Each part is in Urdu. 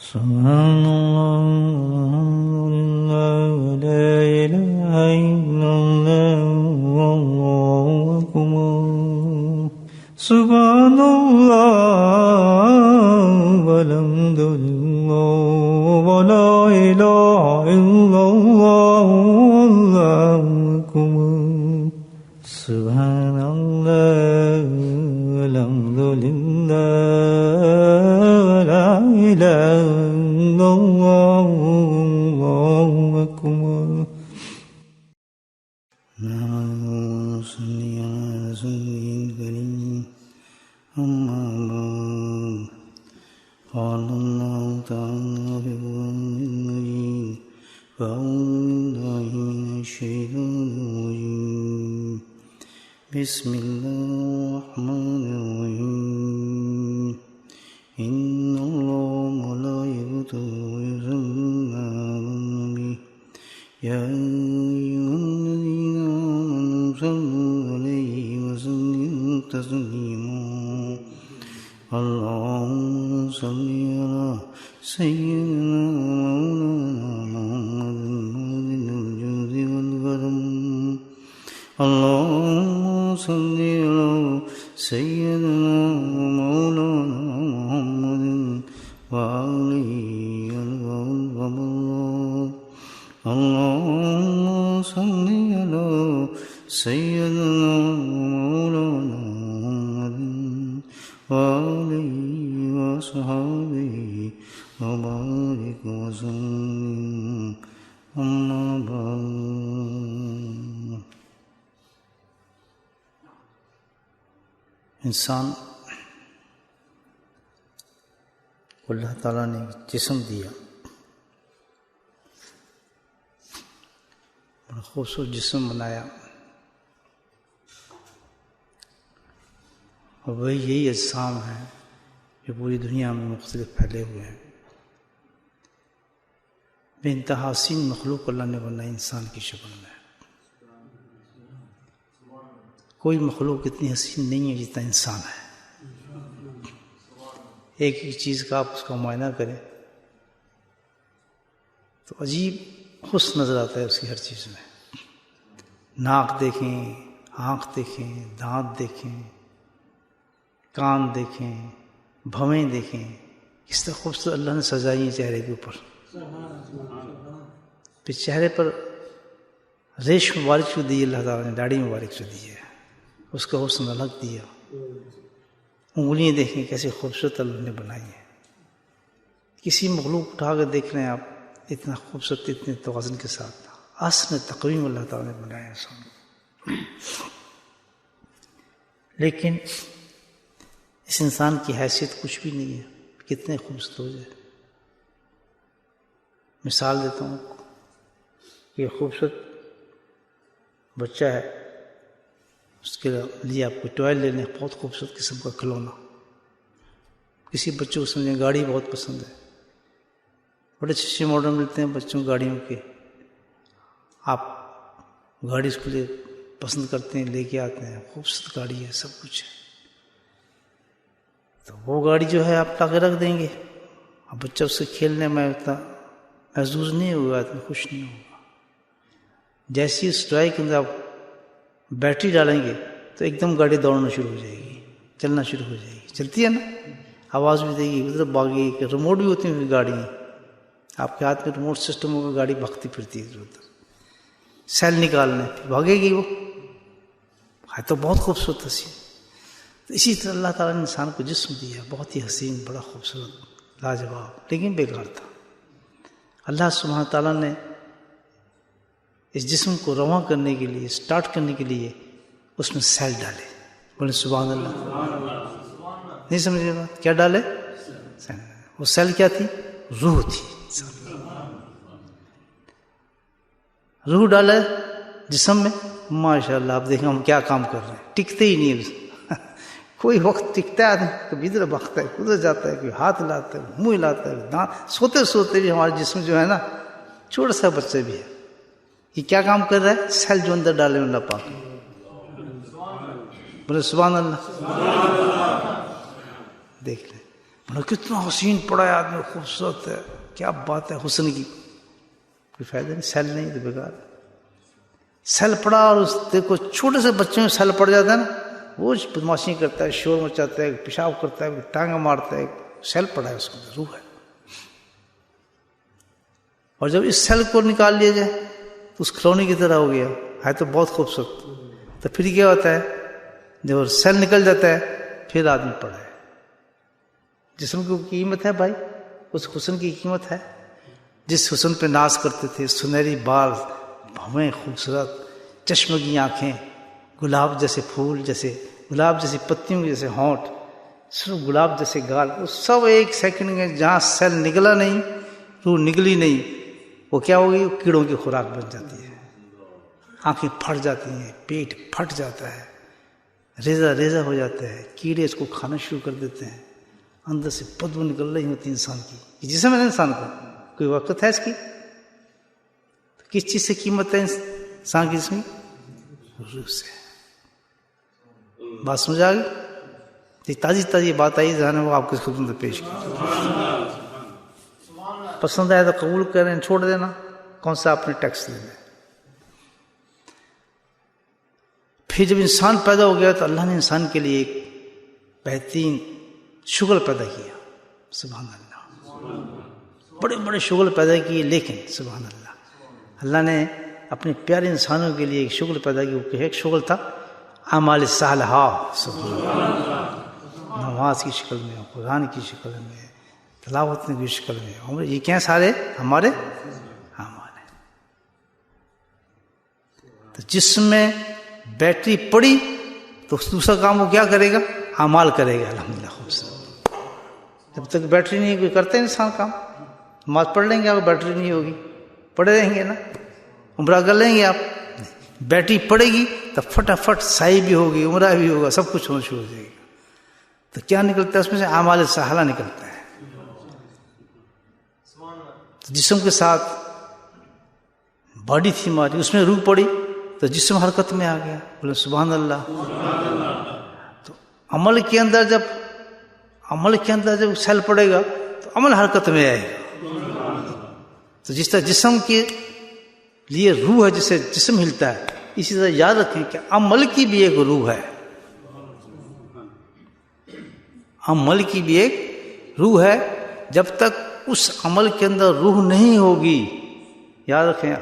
سبحان اللہ لا الہ الا اللہ واللہ اکبر سبحان اللہ والحمد للہ ولا الہ الا اللہ واللہ اکبر سبحان اللہ والحمد للہ ولا الہ الا اللہ واللہ اکبر قال الله تعالى في القرآن المجيد فأعوذ بالله من الشيطان الرجيم بسم الله الرحمن الرحيم إن الله وملائكته يصلون على النبي يا أيها الذين آمنوا صلوا عليه وسلموا تسليما اللهم صل على سيدنا ومولانا محمد الجود والكرم اللهم صل على سيدنا ومولانا محمد وآله والقبر اللهم صل على سيدنا ومولانا محمد وآله وصحبه وبارك وسلم أما بعد انسان کو اللہ تعالیٰ نے جسم دیا، بڑا خوبصورت جسم بنایا، اور وہی یہی اجسام ہیں جو پوری دنیا میں مختلف پھیلے ہوئے ہیں۔ بے انتہا حسین مخلوق اللہ نے بنائی انسان کی شکل میں۔ کوئی مخلوق اتنی حسین نہیں ہے جتنا انسان ہے۔ ایک ایک چیز کا آپ اس کا معائنہ کریں تو عجیب حسن نظر آتا ہے اس کی ہر چیز میں۔ ناک دیکھیں، آنکھ دیکھیں، دانت دیکھیں، کان دیکھیں، بھویں دیکھیں، کس طرح خوبصورت اللہ نے سجائی ہے چہرے کے اوپر۔ پھر چہرے پر ریش مبارک جو دی اللہ تعالیٰ نے، داڑھی مبارک جو دی ہے، اس کا حسن الگ دیا۔ انگلیاں دیکھیں کیسے خوبصورت اللہ نے بنائی ہیں۔ کسی مخلوق اٹھا کر دیکھ رہے ہیں آپ، اتنا خوبصورت، اتنے توازن کے ساتھ حسن تقویم اللہ تعالیٰ نے بنایا انسان کو۔ لیکن اس انسان کی حیثیت کچھ بھی نہیں ہے، کتنے خوبصورت ہو جائے۔ مثال دیتا ہوں، یہ خوبصورت بچہ ہے، اس کے لیے آپ کو ٹوائل لے لیں، بہت خوبصورت قسم کا کھلونا۔ کسی بچوں کو سمجھیں گاڑی بہت پسند ہے، بڑے اچھے اچھے ماڈل ملتے ہیں بچوں گاڑیوں کے، آپ گاڑی اس کے لیے پسند کرتے ہیں، لے کے آتے ہیں، خوبصورت گاڑی ہے، سب کچھ ہے، تو وہ گاڑی جو ہے آپ لا کے رکھ دیں گے، اب بچہ اس سے کھیلنے میں اتنا محظوظ نہیں ہوگا، اتنا خوش نہیں ہوگا۔ جیسی اس ٹوائے کے اندر آپ بیٹری ڈالیں گے تو ایک دم گاڑی دوڑنا شروع ہو جائے گی، چلنا شروع ہو جائے گی، چلتی ہے نا، آواز بھی دے گی، ادھر بھاگے گی، ریموٹ بھی ہوتی ہیں گاڑی، آپ کے ہاتھ میں ریموٹ سسٹم ہوگا، گاڑی بھاگتی پھرتی ہے ادھر ادھر، سیل نکالنے بھاگے گی وہ، ہے تو بہت خوبصورت حسین۔ تو اسی طرح اللہ تعالیٰ نے انسان کو جسم دیا، بہت ہی حسین، بڑا خوبصورت، لاجواب، لیکن بیکار تھا۔ اللہ سبحانہ تعالیٰ نے اس جسم کو رواں کرنے کے لیے، سٹارٹ کرنے کے لیے اس میں سیل ڈالے، بولے سبحان اللہ، نہیں سمجھے بات، کیا ڈالے؟ وہ سیل کیا تھی؟ روح تھی، روح ڈالے جسم میں، ماشاءاللہ آپ دیکھیں ہم کیا کام کر رہے ہیں، ٹکتے ہی نہیں، کوئی وقت ٹکتا ہے کبھی ادھر بھاگتا ہے، ادھر جاتا ہے، کوئی ہاتھ لاتا ہے، منہ لاتا ہے، دانت، سوتے سوتے بھی ہمارا جسم جو ہے نا، چھوٹا سا بچہ بھی ہے، یہ کیا کام کر رہا ہے؟ سیل جو اندر ڈالے اللہ پاک، بولے سبحان اللہ، دیکھ لیں کتنا حسین پڑا ہے آدمی، خوبصورت ہے، کیا بات ہے حسن کی، کوئی فائدہ نہیں، سیل نہیں تو بیکار۔ سیل پڑا اور اس دیکھو چھوٹے سے بچوں میں سیل پڑ جاتا ہے نا، وہ بدماشی کرتا ہے، شور مچاتا ہے، پیشاب کرتا ہے، ٹانگیں مارتا ہے، سیل پڑا ہے اس کو، روح ہے۔ اور جب اس سیل کو نکال لیا جائے تو اس کھلونے کی طرح ہو گیا، ہے تو بہت خوبصورت۔ تو پھر کیا ہوتا ہے، جب سیل نکل جاتا ہے پھر آدمی پڑا ہے۔ جسم کی قیمت ہے بھائی، اس حسن کی قیمت ہے۔ جس حسن پہ ناز کرتے تھے، سنہری بال، بھویں خوبصورت، چشم کی آنکھیں، گلاب جیسے پھول، جیسے گلاب جیسی پتیوں جیسے ہونٹ، صرف گلاب جیسے گال، وہ سب ایک سیکنڈ میں جہاں سیل نکلا نہیں، روح نکلی نہیں، وہ کیا ہوگی، وہ کیڑوں کی خوراک بن جاتی ہے، آنکھیں پھٹ جاتی ہیں، پیٹ پھٹ جاتا ہے، ریزہ ریزہ ہو جاتا ہے، کیڑے اس کو کھانا شروع کر دیتے ہیں، اندر سے بدبو نکل رہی ہوتی انسان کی۔ یہ جسم ہے انسان کا، کوئی وقت ہے اس کی؟ کس چیز سے قیمت ہے انسان کی جسم کی؟ روح سے۔ بات سمجھ آ گئی؟ تازی تازی بات آئی ذہن میں، وہ آپ کی خدمت میں پیش کی۔ پسند آئے تو قبول کریں، چھوڑ دینا، کون سا اپنے ٹیکس لینا ہے۔ پھر جب انسان پیدا ہو گیا تو اللہ نے انسان کے لیے ایک بہترین شغل پیدا کیا، سبحان اللہ، بڑے بڑے شغل پیدا کیے، لیکن سبحان اللہ، اللہ نے اپنے پیارے انسانوں کے لیے ایک شغل پیدا کیا۔ ایک شغل تھا اعمال صالحہ، سبحان اللہ، نماز کی شکل میں، قرآن کی شکل میں، تلاوت کی شکل میں، یہ کیا سارے ہمارے اعمال ہیں۔ تو جسم میں بیٹری پڑی تو دوسرا کام وہ کیا کرے گا، اعمال کرے گا، الحمدللہ خوبصورت۔ جب تک بیٹری نہیں کوئی کرتے انسان کام، نماز پڑھ لیں گے اگر بیٹری نہیں ہوگی، پڑھے رہیں گے نا، عمرہ کر لیں گے آپ، بیٹری پڑے گی تو فٹافٹ سائی بھی ہوگی، عمرہ بھی ہوگا، سب کچھ ہونا شروع ہو جائے گا۔ تو کیا نکلتا ہے اس میں سے، اعمال صالحہ نکلتا ہے۔ جسم کے ساتھ باڈی تھی ہماری، اس میں روح پڑی تو جسم حرکت میں آ گیا، بولے سبحان اللہ۔ تو عمل کے اندر جب سیل پڑے گا تو عمل حرکت میں آئے گا۔ تو جس طرح جسم کے لیے روح ہے، جسے جسم ہلتا ہے، اسی طرح یاد رکھیں کہ عمل کی بھی ایک روح ہے، عمل کی بھی ایک روح ہے۔ جب تک اس عمل کے اندر روح نہیں ہوگی، یاد رکھیں،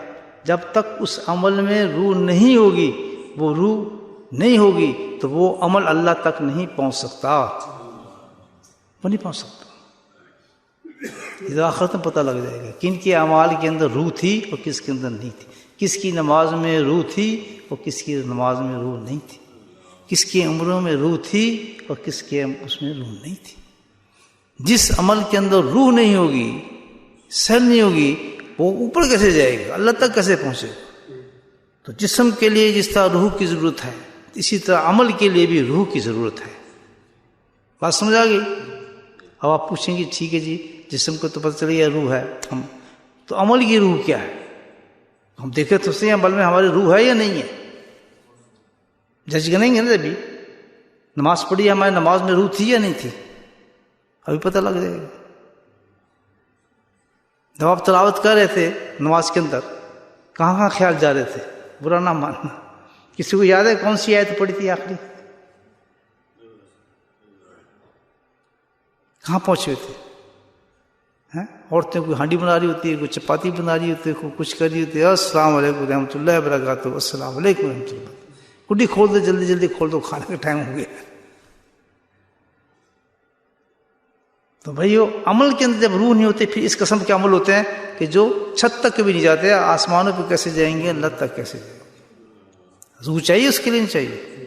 جب تک اس عمل میں روح نہیں ہوگی، وہ روح نہیں ہوگی تو وہ عمل اللہ تک نہیں پہنچ سکتا، وہ نہیں پہنچ سکتا۔ آخرت میں پتہ لگ جائے گا کن کے اعمال کے اندر روح تھی اور کس کے اندر نہیں تھی، کس کی نماز میں روح تھی اور کس کی نماز میں روح نہیں تھی، کس کی عمروں میں روح تھی اور کس کے اس میں روح نہیں تھی۔ جس عمل کے اندر روح نہیں ہوگی، سیل نہیں ہوگی، وہ اوپر کیسے جائے گا، اللہ تک کیسے پہنچے گا؟ تو جسم کے لیے جس طرح روح کی ضرورت ہے، اسی طرح عمل کے لیے بھی روح کی ضرورت ہے۔ بات سمجھ آ گئی؟ اب آپ پوچھیں گے ٹھیک ہے جی، جسم کو تو پتہ چل گیا روح ہے، ہم تو عمل کی روح کیا ہے؟ ہم دیکھے تو صحیح عمل میں ہماری روح ہے یا نہیں ہے؟ جج کریں گے نا، جبھی نماز پڑھی ہماری نماز میں روح تھی یا نہیں تھی، ابھی پتہ لگ جائے گا۔ جب آپ تلاوت کر رہے تھے نماز کے اندر، کہاں کہاں خیال جا رہے تھے، برا نہ ماننا۔ کسی کو یاد ہے کون سی آیت پڑھی تھی آخری؟ کہاں پہنچے ہوئے تھے؟ عورتیں کوئی ہانڈی بنا رہی ہوتی ہے، کوئی چپاتی بنا رہی ہوتی ہے، کوئی کچھ کر رہی ہوتی ہے، السلام علیکم رحمۃ اللہ وبرکاتہ، السلام علیکم رحمۃ اللہ، کڈی کھول دو، جلدی جلدی کھول دو، کھانے کا ٹائم ہو گیا۔ تو بھائی وہ عمل کے اندر جب روح نہیں ہوتی، پھر اس قسم کے عمل ہوتے ہیں کہ جو چھت تک بھی نہیں جاتے، آسمانوں پہ کیسے جائیں گے، اللہ تک کیسے جائیں گے؟ روح چاہیے اس کے لیے، نہیں چاہیے؟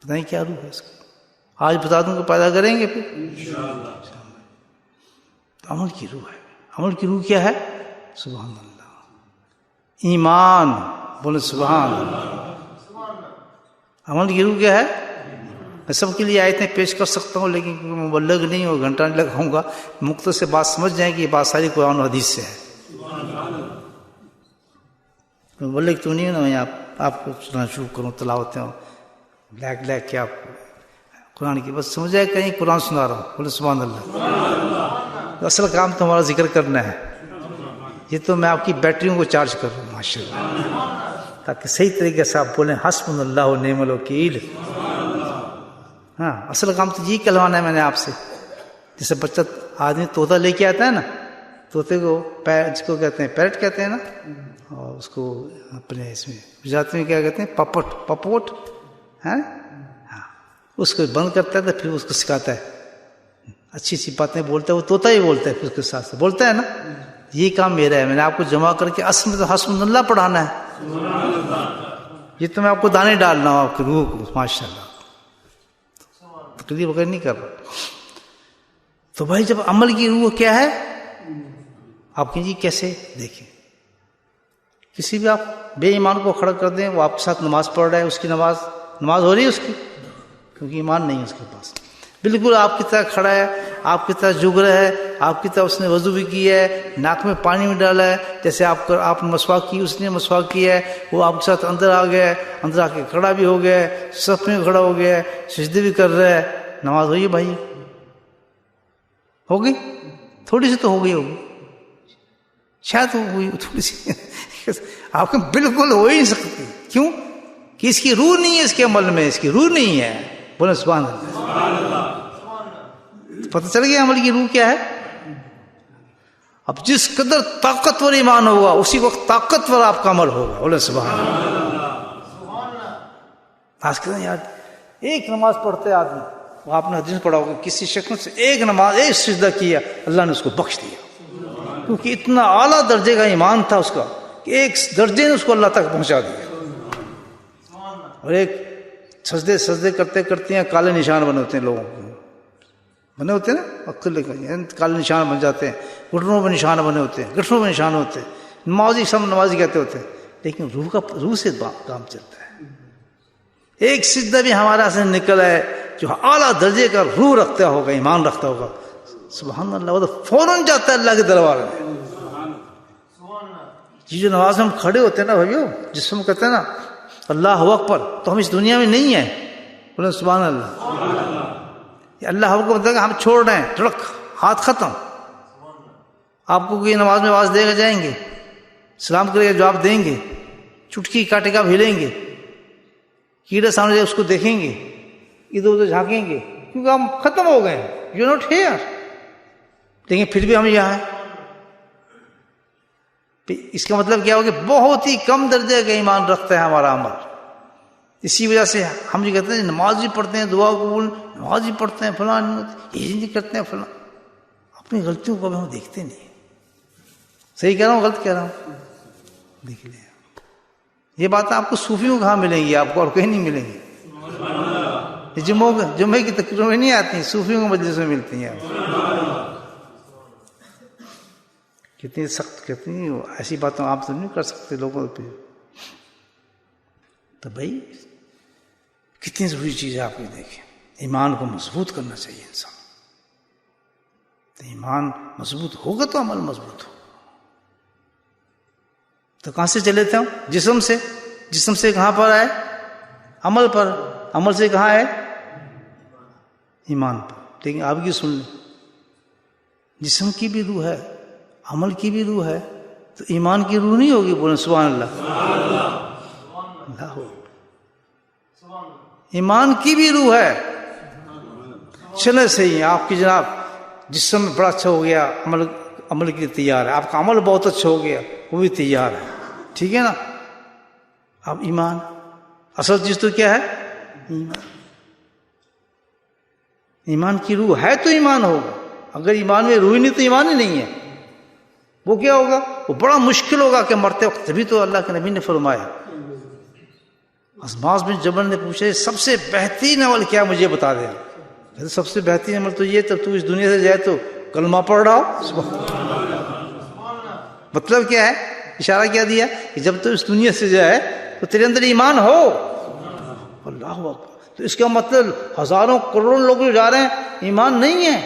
پتہ نہیں کیا روح ہے اس کی، آج بتا دوں کہ پیدا کریں گے پھر انشاءاللہ۔ تو عمل کی روح ہے، عمل کی روح کیا ہے؟ سبحان اللہ، ایمان، بولے سبحان اللہ۔ عمل کی روح کیا ہے؟ میں سب کے لیے آیتیں پیش کر سکتا ہوں، لیکن کیونکہ میں مبلغ نہیں ہوں، گھنٹہ نہیں لگاؤں گا، مختصر سے بات سمجھ جائیں کہ یہ بات ساری قرآن و حدیث سے ہے۔ مبلغ تو نہیں ہوں نا، میں آپ کو سننا شروع کروں تلاوتیں، لیک کے آپ قرآن کی، بس سمجھے کہیں قرآن سنا رہا ہوں، بولے سبحان اللہ. اصل کام تو ہمارا ذکر کرنا ہے، یہ تو میں آپ کی بیٹریوں کو چارج کر رہا ہوں ماشاء اللہ، تاکہ صحیح طریقے سے آپ بولیں حسبنا اللہ و نعم الوکیل. ہاں اصل کام تو یہی کہلوانا ہے میں نے آپ سے. جیسے بچہ آدمی طوطا لے کے آتا ہے نا، طوطے کو جس کو کہتے ہیں پیرٹ کہتے ہیں نا، اور اس کو اپنے اس میں گجراتی میں کیا کہتے ہیں پپوٹ ہے، ہاں اس کو بند کرتا ہے تو پھر اس کو سکھاتا ہے اچھی سی باتیں بولتا ہے، وہ طوطا ہی بولتا ہے پھر اس کے ساتھ سے بولتا ہے نا. یہ کام میرا ہے، میں نے آپ کو جمع کر کے اصل میں تو حسبنا اللہ پڑھانا ہے. یہ تو میں آپ کو دانے ڈالنا ہوں آپ کی روح کو ماشاء اللہ، تقریر وغیرہ نہیں کر رہا. تو بھائی جب عمل کی روح کیا ہے آپ کہیں جی کیسے دیکھیں، کسی بھی آپ بے ایمان کو کھڑا کر دیں، وہ آپ کے ساتھ نماز پڑھ رہا ہے، اس کی نماز ہو رہی ہے اس کی، کیونکہ ایمان نہیں ہے اس کے پاس. بالکل آپ کی طرح کھڑا ہے، آپ کی طرح جھک رہا ہے، آپ کی طرح اس نے وضو بھی کیا ہے، ناک میں پانی بھی ڈالا ہے، جیسے آپ نے مسواک کی اس نے مسواک کیا ہے، وہ آپ کے ساتھ اندر آ گیا ہے، اندر آ کے کھڑا بھی ہو گیا ہے، صف میں کھڑا ہو گیا ہے، سجدے بھی کر رہا ہے، نماز ہوئی بھائی؟ ہوگی؟ تھوڑی سی تو ہو گئی ہوگی، شاید ہو گئی تھوڑی سی. آپ کو بالکل ہو ہی نہیں سکتی. کیوں؟ کہ اس کی روح نہیں ہے، اس کے عمل میں اس کی روح نہیں ہے. بولے سبحان اللہ. پتہ چل گیا عمل کی روح کیا ہے. اب جس قدر طاقتور ایمان ہوگا اسی وقت طاقتور آپ کا عمل ہوگا. بولے سبحان اللہ. آج کل یار ایک نماز پڑھتے آدمی، آپ نے حدیث پڑھا ہوگا کسی شخص سے ایک نماز ایک سجدہ کیا اللہ نے اس کو بخش دیا، کیونکہ اتنا اعلیٰ درجے کا ایمان تھا اس کا کہ ایک درجے نے اس کو اللہ تک پہنچا دیا. اور ایک سجدے کرتے کرتے ہیں کالے نشان بنے ہوتے ہیں، لوگوں کے بنے ہوتے ہیں نا، اکثر کالے نشان بن جاتے ہیں، گھٹنوں پہ نشان بنے ہوتے ہیں، گٹھنوں پہ نشان ہوتے ہیں. نمازی سب نمازی کہتے ہوتے ہیں، لیکن روح سے کام چلتا ہے. ایک سجدہ بھی ہمارا سے نکلا ہے جو اعلیٰ درجے کا روح رکھتا ہوگا، ایمان رکھتا ہوگا، سبحان اللہ، وہ تو فوراً جاتا ہے اللہ کے دربار میں. یہ جو نماز میں ہم کھڑے ہوتے ہیں نا بھائیو، جس میں کہتے ہیں نا اللہ اکبر، تو ہم اس دنیا میں نہیں ہیں. بولے سبحان اللہ. یہ اللہ اکبر مطلب ہم چھوڑ رہے ہیں، ٹڑک ہاتھ ختم. آپ کو کوئی نماز میں آواز دے کر جائیں گے، سلام کرے گا جواب دیں گے، چٹکی کاٹے کا بھیلیں گے، کیڑے سامنے اس کو دیکھیں گے، ادھر ادھر جھانکیں گے، کیونکہ ہم ختم ہو گئے ہیں. You not here. لیکن پھر بھی ہم یہاں ہیں. اس کا مطلب کیا ہو کہ بہت ہی کم درجے کا ایمان رکھتا ہے ہمارا عمل. اسی وجہ سے ہم یہ کہتے ہیں نماز بھی پڑھتے ہیں، دعا قبول، نماز بھی پڑھتے ہیں، فلاں یہ نہیں کرتے ہیں فلاں. اپنی غلطیوں کو ہم دیکھتے نہیں. صحیح کہہ رہا ہوں غلط کہہ رہا ہوں؟ دیکھ لیں. یہ باتیں آپ کو صوفیوں کہاں ملیں گی، آپ کو اور کہیں نہیں ملیں گی. یہ جمعے کی تقریروں میں نہیں آتی، صوفیوں کو مجلس میں ملتی ہیں. کتنی سخت، کتنی ایسی باتیں آپ تو نہیں کر سکتے لوگوں پہ. تو بھائی کتنی ضروری چیز ہے آپ کی. دیکھیں ایمان کو مضبوط کرنا چاہیے انسان. تو ایمان مضبوط ہوگا تو عمل مضبوط ہوگا. تو کہاں سے چلے تھے ہم؟ جسم سے. جسم سے کہاں پر آئے؟ عمل پر. عمل سے کہاں ہے؟ ایمان پر. لیکن آپ کی سن لیں، جسم کی بھی روح ہے، عمل کی بھی روح ہے، تو ایمان کی روح نہیں ہوگی. بولیں سبحان اللہ. اللہ ہو. ایمان کی بھی روح ہے. چلے صحیح ہے، آپ کی جناب جسم بڑا اچھا ہو گیا، عمل کے لیے تیار ہے، آپ کا عمل بہت اچھا ہو گیا، وہ بھی تیار ہے، ٹھیک ہے نا. اب ایمان اصل چیز تو کیا ہے؟ ایمان. ایمان کی روح ہے تو ایمان ہوگا. اگر ایمان میں روح نہیں تو ایمان ہی نہیں ہے. وہ کیا ہوگا؟ وہ بڑا مشکل ہوگا کہ مرتے وقت. تبھی تو اللہ کے نبی نے فرمایا، معاذ بن جبل نے پوچھا سب سے بہترین عمل کیا مجھے بتا دیں. سب سے بہترین عمل تو یہ تب تو اس دنیا سے جائے تو کلمہ پڑھ رہا ہو. مطلب کیا ہے؟ اشارہ کیا دیا کہ جب تو اس دنیا سے جائے تو تیرے اندر ایمان ہو. اللہ اکبر. تو اس کا مطلب ہزاروں کروڑوں لوگ جو جا رہے ہیں ایمان نہیں ہے.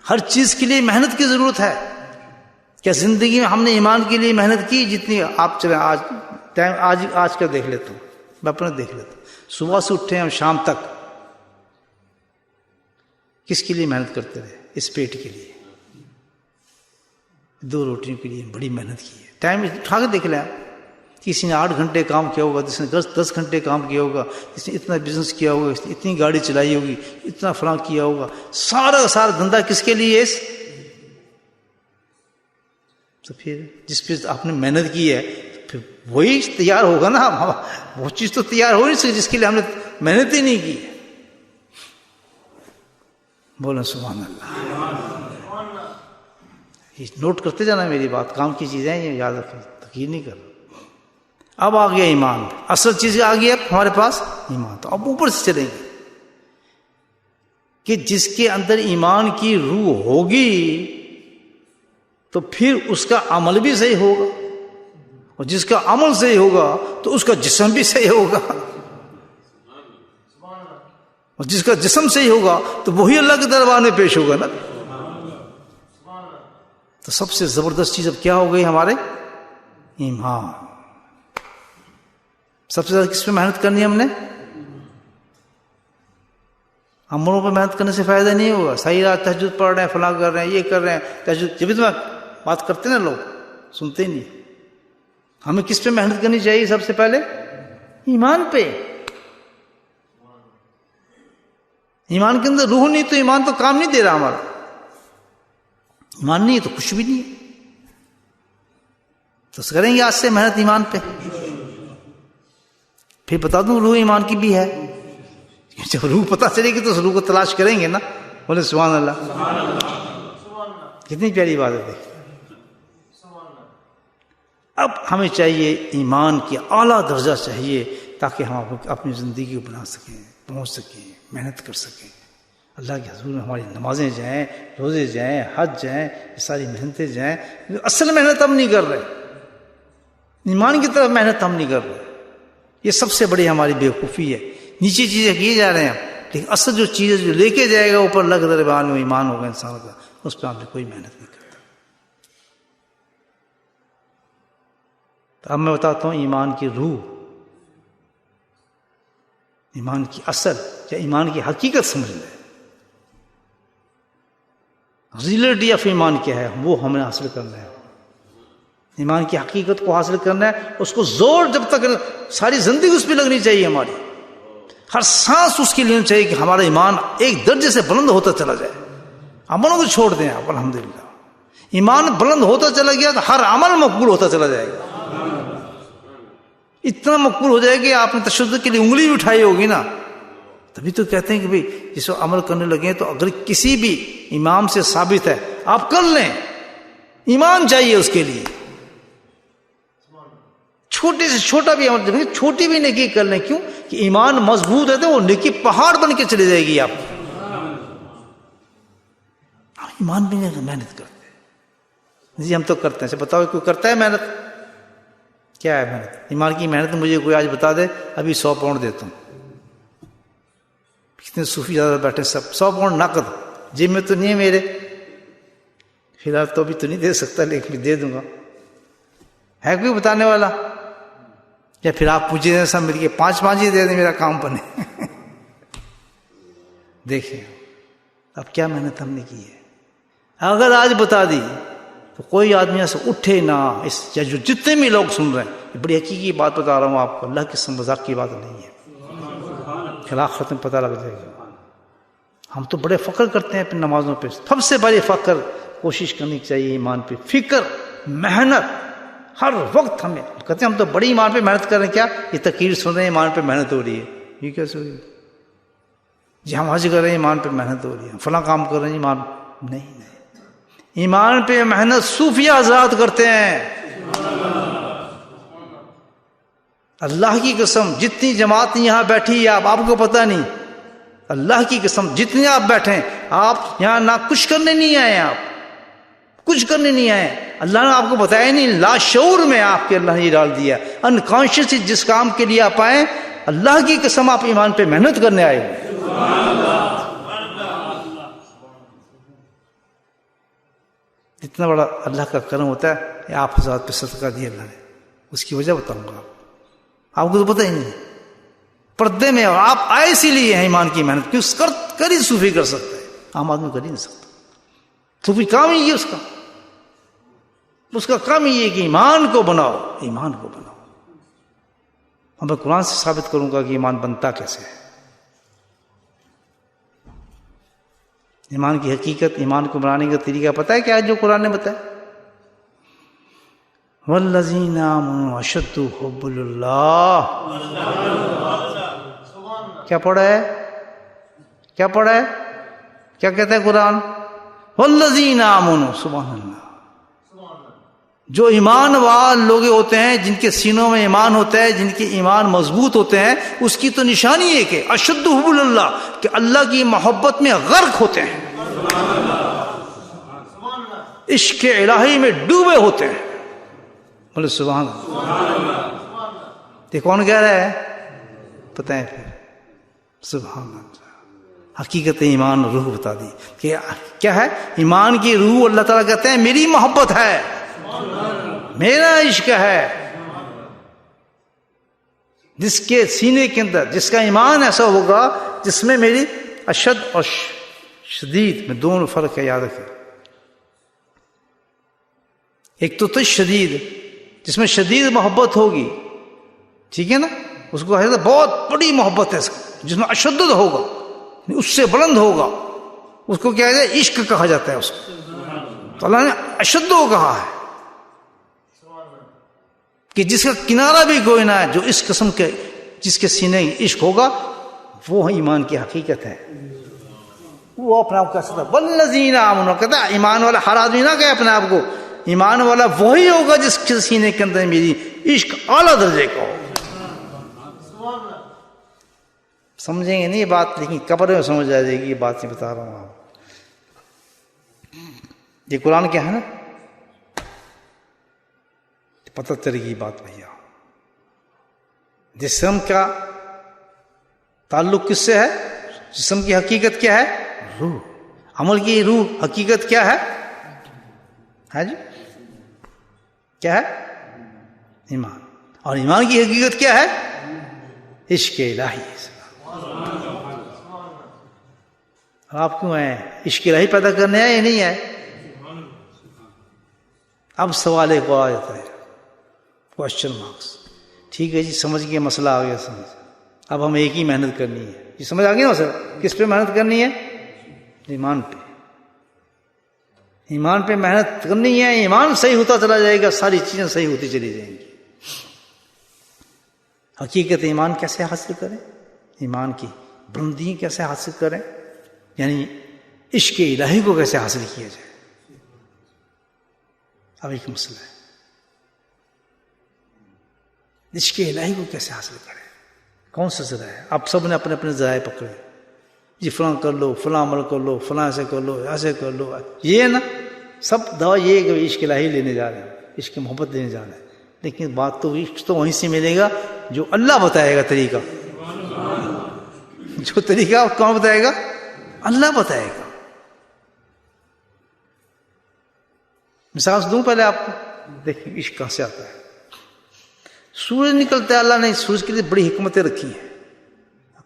ہر چیز کے لیے محنت کی ضرورت ہے. کیا زندگی میں ہم نے ایمان کے لیے محنت کی جتنی؟ آپ چلیں آج ٹائم آج کا دیکھ لیتا ہوں، میں اپنا دیکھ لیتا ہوں. صبح سے اٹھے ہم شام تک کس کے لیے محنت کرتے رہے؟ اس پیٹ کے لیے، 2 روٹیوں کے لیے بڑی محنت کی ہے۔ ٹائم اٹھا کے دیکھ لیں آپ، کسی نے 8 گھنٹے کام کیا ہوگا، کسی نے 10 گھنٹے کام کیا ہوگا، کسی نے اتنا بزنس کیا ہوگا، کسی نے اتنی گاڑی چلائی ہوگی، اتنا فلاں کیا ہوگا، سارا کا سارا دھندا کس کے لیے ہے؟ تو پھر جس پہ آپ نے محنت کی ہے پھر وہی تیار ہوگا نا، وہ چیز تو تیار ہو نہیں سکتی جس کے لیے ہم نے محنت ہی نہیں کی۔ بولیں سبحان اللہ۔ یہ نوٹ کرتے جانا میری بات، کام کی چیزیں یہ یاد رکھیں، تقریر نہیں کر رہا۔ اب آ گیا ایمان، اصل چیز آ گئی اب ہمارے پاس ایمان۔ تو اب اوپر سے چلیں گے کہ جس کے اندر ایمان کی روح ہوگی تو پھر اس کا عمل بھی صحیح ہوگا، اور جس کا عمل صحیح ہوگا تو اس کا جسم بھی صحیح ہوگا، اور جس کا جسم صحیح ہوگا تو وہی اللہ کے دربار میں پیش ہوگا نا۔ تو سب سے زبردست چیز اب کیا ہو گئی ہمارے؟ ایمان۔ سب سے زیادہ کس پہ محنت کرنی ہے ہم نے؟ عملوں پہ محنت کرنے سے فائدہ نہیں ہوگا۔ صحیح رات تہجد پڑھ رہے ہیں، فلاں کر رہے ہیں، یہ کر رہے ہیں، تہجد جب بھی تو بات کرتے ہیں نا لوگ سنتے ہی نہیں۔ ہمیں کس پہ محنت کرنی چاہیے سب سے پہلے؟ ایمان پہ۔ ایمان کے اندر روح نہیں تو ایمان تو کام نہیں دے رہا ہمارا۔ ایمان نہیں ہے تو کچھ بھی نہیں ہے۔ تو کریں گے آج سے محنت ایمان پہ۔ پھر بتا دوں روح ایمان کی بھی ہے، جب روح پتہ چلے گی تو اس روح کو تلاش کریں گے نا۔ بولے سبحان اللہ۔ کتنی پیاری بات ہے۔ اب ہمیں چاہیے ایمان کی اعلیٰ درجہ چاہیے تاکہ ہم اپنی زندگی کو بنا سکیں، پہنچ سکیں، محنت کر سکیں۔ اللہ کے حضور میں ہماری نمازیں جائیں، روزے جائیں، حج جائیں، یہ ساری محنتیں جائیں۔ اصل محنت ہم نہیں کر رہے، ایمان کی طرف محنت ہم نہیں کر رہے۔ یہ سب سے بڑی ہماری بیوقوفی ہے۔ نیچے چیزیں کیے جا رہے ہیں لیکن اصل جو چیز جو لے کے جائے گا اوپر اللہ کے دربار میں ایمان ہوگا انسان کا، اس پہ ہم نے کوئی محنت نہیں کرتا۔ تو اب میں بتاتا ہوں ایمان کی روح، ایمان کی اصل یا ایمان کی حقیقت سمجھ لیں۔ ریئلٹی آف ایمان کیا ہے وہ ہمیں حاصل کرنا ہے۔ ایمان کی حقیقت کو حاصل کرنا ہے، اس کو زور جب تک ساری زندگی اس پہ لگنی چاہیے، ہماری ہر سانس اس کی لینی چاہیے کہ ہمارا ایمان ایک درجے سے بلند ہوتا چلا جائے۔ عملوں کو چھوڑ دیں آپ، الحمدللہ ایمان بلند ہوتا چلا گیا تو ہر عمل مقبول ہوتا چلا جائے گا۔ اتنا مقبول ہو جائے کہ آپ نے تشدد کے لیے انگلی بھی اٹھائی ہوگی نا، تبھی تو کہتے ہیں کہ بھئی جس کو عمل کرنے لگے تو اگر کسی بھی امام سے ثابت ہے آپ کر لیں، ایمان چاہیے اس کے لیے۔ چھوٹے سے چھوٹا بھی عمل، چھوٹی بھی نیکی کر لیں، کیوں کہ ایمان مضبوط ہے تو وہ نیکی پہاڑ بن کے چلی جائے گی آپ۔ ایمان بھی نہیں محنت کرتے جی، ہم تو کرتے ہیں۔ بتاؤ کوئی کرتا ہے محنت؟ کیا ہے محنت؟ ایمان کی محنت مجھے کوئی آج بتا دے، ابھی 100 پاؤنڈ دیتا ہوں۔ کتنے صوفی زیادہ بیٹھے سب 100 پاؤنڈ نقد، جیب میں تو نہیں ہے میرے، فی الحال تو ابھی تو نہیں دے سکتا لیکن دے دوں گا۔ ہے کوئی بتانے والا؟ یا پھر آپ پوچھیں سب مل کے 5 ہی دے دیں میرا کام بنے۔ دیکھیں اب کیا محنت ہم نے کی ہے۔ اگر آج بتا دی تو کوئی آدمی ایسا اٹھے نہ، اس یا جو جتنے بھی لوگ سن رہے ہیں، یہ بڑی حقیقی بات بتا رہا ہوں آپ کو، اللہ کی مذاق کی بات نہیں ہے، خلاقت میں پتہ لگ جائے گا۔ ہم تو بڑے فخر کرتے ہیں اپنی نمازوں پہ، سب سے بڑے فخر کوشش کرنی چاہیے ایمان پہ، فکر، محنت ہر وقت۔ ہمیں کہتے ہیں ہم تو بڑی ایمان پہ محنت کر رہے ہیں، کیا یہ تقریر سن رہے ہیں ایمان پہ محنت ہو رہی ہے؟ یہ کیسے ہو رہی ہے جی؟ ہم حج کر رہے ہیں ایمان پہ محنت ہو رہی ہے، فلاں کام کر رہے ہیں ایمان نہیں۔ ایمان پہ محنت صوفیہ حضرات کرتے ہیں۔ اللہ کی قسم جتنی جماعت یہاں بیٹھی ہے آپ کو پتہ نہیں، اللہ کی قسم جتنے آپ بیٹھے آپ یہاں نہ کچھ کرنے نہیں آئے، آپ کچھ کرنے نہیں آئے، اللہ نے آپ کو بتایا نہیں، لا شعور میں آپ کے اللہ نے یہ ڈال دیا، انکانشیسلی جس کام کے لیے آپ آئے، اللہ کی قسم آپ ایمان پہ محنت کرنے آئے ہوئے۔ اتنا بڑا اللہ کا کرم ہوتا ہے کہ آپ حضرات پہ صدقہ دیا اللہ نے، اس کی وجہ بتاؤں گا آپ کو تو پتہ ہی نہیں۔ پردے میں، اور آپ آئے اسی لیے ہیں ایمان کی محنت، کیوں کر ہی صوفی کر سکتا ہے، عام آدمی کر ہی نہیں سکتا. صوفی کام ہی ہے اس کا کام ہی ہے کہ ایمان کو بناؤ، ایمان کو بناؤ. اب میں قرآن سے ثابت کروں گا کہ ایمان بنتا کیسے ہے. ایمان کی حقیقت، ایمان کو بنانے کا طریقہ پتہ ہے کیا ہے جو قرآن نے بتایا؟ والذین آمنوا اشد حب اللہ. کیا پڑھا ہے؟ کیا پڑھا ہے؟ کیا کہتا ہے قرآن؟ والذین آمنوا، سبحان اللہ. جو ایمان وال لوگ ہوتے ہیں، جن کے سینوں میں ایمان ہوتا ہے، جن کے ایمان مضبوط ہوتے ہیں، اس کی تو نشانی ہے کہ اشد حب اللہ، کہ اللہ کی محبت میں غرق ہوتے ہیں، عشق الہی میں ڈوبے ہوتے ہیں. بولے سبحان اللہ. یہ کون کہہ رہا ہے؟ پتہ ہے پھر. سبحان اللہ. حقیقت ایمان روح بتا دی کہ کیا ہے ایمان کی روح. اللہ تعالیٰ کہتے ہیں میری محبت ہے، میرا عشق ہے. جس کے سینے کے اندر، جس کا ایمان ایسا ہوگا جس میں میری اشد اور شدید میں دونوں فرق ہے، یاد رکھیں. ایک تو شدید، جس میں شدید محبت ہوگی، ٹھیک ہے نا، اس کو کہتے ہیں بہت بڑی محبت ہے. جس میں اشدد ہوگا، اس سے بلند ہوگا، اس کو کیا ہے عشق کہا جاتا ہے. اس کو تو اللہ نے اشد کہا ہے کہ جس کا کنارہ بھی کوئی نہ ہے، جو اس قسم کے جس کے سینے عشق ہوگا، وہ ایمان کی حقیقت ہے. وہ اپنے آپ کو کہہ سکتا ہے والذین آمنوا. کہتا ہے ایمان والا ہر آدمی نہ کہے اپنے آپ کو. ایمان والا وہی ہوگا جس کے سینے کے اندر میری عشق اعلیٰ درجے کا ہو. سمجھیں گے نہیں یہ بات، لیکن قبر میں سمجھ آ جائے گی یہ بات میں بتا رہا ہوں آپ. یہ قرآن کیا ہے نا، پتہ چلے گی بات بھیا. جسم کا تعلق کس سے ہے؟ جسم کی حقیقت کیا ہے؟ روح. عمل کی روح حقیقت کیا ہے؟ ہاں جی کیا ہے؟ ایمان. اور ایمان کی حقیقت کیا ہے؟ عشق الہی. آپ کیوں آئے ہیں؟ عشق الہی پیدا کرنے آئے یا نہیں آئے؟ اب سوال ایک اور آ جاتا ہے، کوشچن مارکس. ٹھیک ہے جی، سمجھ گئے، مسئلہ آ گیا سمجھ. اب ہم ایک ہی محنت کرنی ہے. یہ سمجھ آ گئی نا سر؟ کس پہ محنت کرنی ہے؟ ایمان پہ. ایمان پہ محنت کرنی ہے. ایمان صحیح ہوتا چلا جائے گا، ساری چیزیں صحیح ہوتی چلی جائیں گی. حقیقت ایمان کیسے حاصل کریں؟ ایمان کی بلندی کیسے حاصل کریں؟ یعنی عشق الہی کو کیسے حاصل کیا جائے؟ اب ایک مسئلہ ہے، عشق الہی کو کیسے حاصل کریں؟ کون سا ذرائع ہے؟ آپ سب نے اپنے اپنے ذرائع پکڑے. جی فلاں کر لو، فلاں عمل کر لو، فلاں ایسے کر لو، ایسے کر لو. یہ ہے نا سب دعا، یہ ہے کہ عشق الہی لینے جا رہے ہیں، عشق محبت لینے جا رہے ہیں. لیکن بات تو عشق تو وہیں سے ملے گا جو اللہ بتائے گا طریقہ. جو طریقہ کون بتائے گا؟ اللہ بتائے گا. مثال دوں پہلے آپ کو، دیکھیں عشق کہاں سے آتا ہے. سورج نکلتا ہے، اللہ نے سورج کے لیے بڑی حکمتیں رکھی ہیں.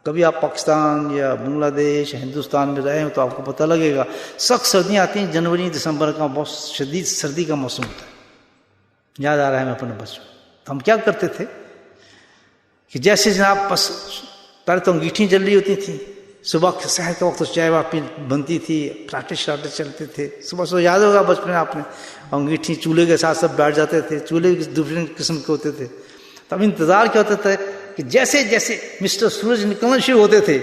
کبھی آپ پاکستان یا بنگلہ دیش یا ہندوستان میں رہے ہوں تو آپ کو پتہ لگے گا، سخت سردیاں آتی ہیں. جنوری دسمبر کا بہت شدید سردی کا موسم ہوتا ہے. یاد آ رہا ہے میں اپنے بچپن تو ہم کیا کرتے تھے کہ جیسے جناب بس پہلے تو انگیٹھیں جل رہی ہوتی تھیں، صبح سحر کے وقت چائے واپی بنتی تھی، پراٹھے شراٹے چلتے تھے. صبح صبح یاد ہوگا بچپن میں آپ نے، انگیٹھی چولہے کے ساتھ سب بیٹھ جاتے تھے. چولہے دوسرے قسم کے ہوتے تھے. تب انتظار کیا ہوتا تھا کہ جیسے جیسے مسٹر سورج نکلنا شروع ہوتے تھے